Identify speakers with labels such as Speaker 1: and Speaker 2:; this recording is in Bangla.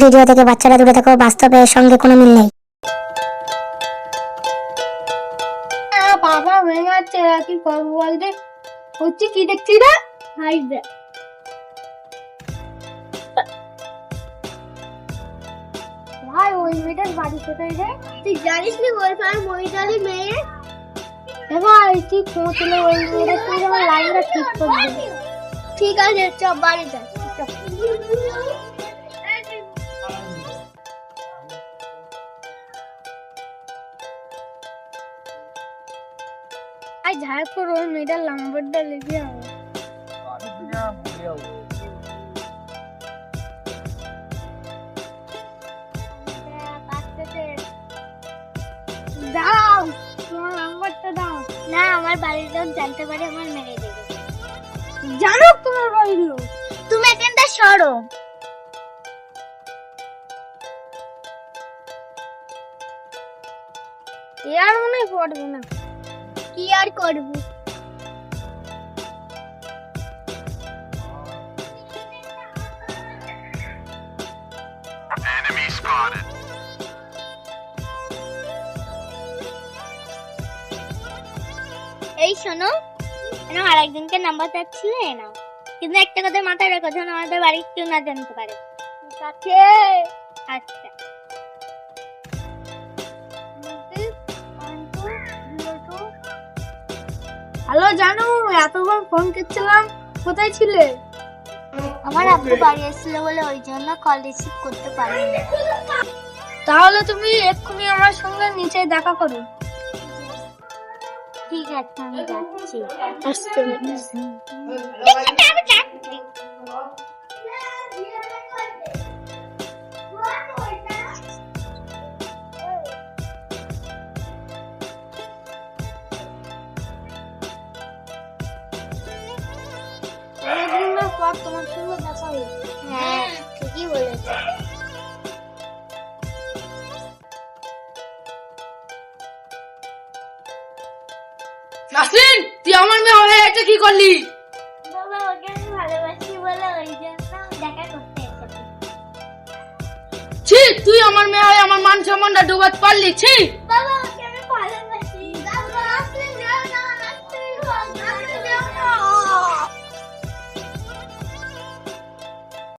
Speaker 1: ভিডিও থেকে বাচ্চারা দূরে থাকো, বাস্তবের সঙ্গে কোনো মিল নেই।
Speaker 2: বাবা হয়ে যাচ্ছে, কি করবো বলতে হচ্ছে, কি দেখছি রে? হাইবে ভাই, ওই মেয়েটার বাড়ি কোথায় রে? তুই জানিস নি ওই পাড়ার মহিলালি মেয়ে? ভাই তুই পৌঁছলে ওই মেয়েটা, তুই আমার লাইনটা ঠিক করে দে। ঠিক আছে, চল বাড়ি যা। আই ঝাড় করে ওই মেয়েটার নাম্বারটা লিখে হবে। দাও তোমার নাম্বারটা দাও। না, আমার বাড়ির লোক জানতে পারে, আমার মেরে দেবে। জানো তোমার বাড়ির লোক? তুমি এখানটা সরো। আর মনে পড়বে না। কি আর করবো? এই শোনো, আর একজনকে নাম্বার চাচ্ছিলে না, কিন্তু একটা কথা মাথায় রেখো, যেন আমাদের বাড়ির কেউ না জানতে পারে। ঠিক আছে? আচ্ছা। হ্যালো জানু, এতবার ফোন করছিলাম, কোথায় ছিলে? আমার আব্বু বাড়ি এসেছিল বলে ওই জন্য কল রিসিভ করতে পারিনি। তাহলে তুমি এক্ষুনি আমার সঙ্গে নিচে দেখা করো। ঠিক আছে, আমি যাচ্ছি। তোমার সঙ্গে দেখা হলো। হ্যাঁ, ঠিকই বলেছ।
Speaker 3: নাসরিন, তুই আমার মেয়ে হয়ে এটা কি করলি?
Speaker 2: বাবা, ওকে আমি ভালোবাসি বলে ওই জন্য দেখা করতে এসেছি।
Speaker 3: ছি, তুই আমার মেয়ে হয়ে আমার মান সম্মানটা ডুবাতে পারলি? ছি।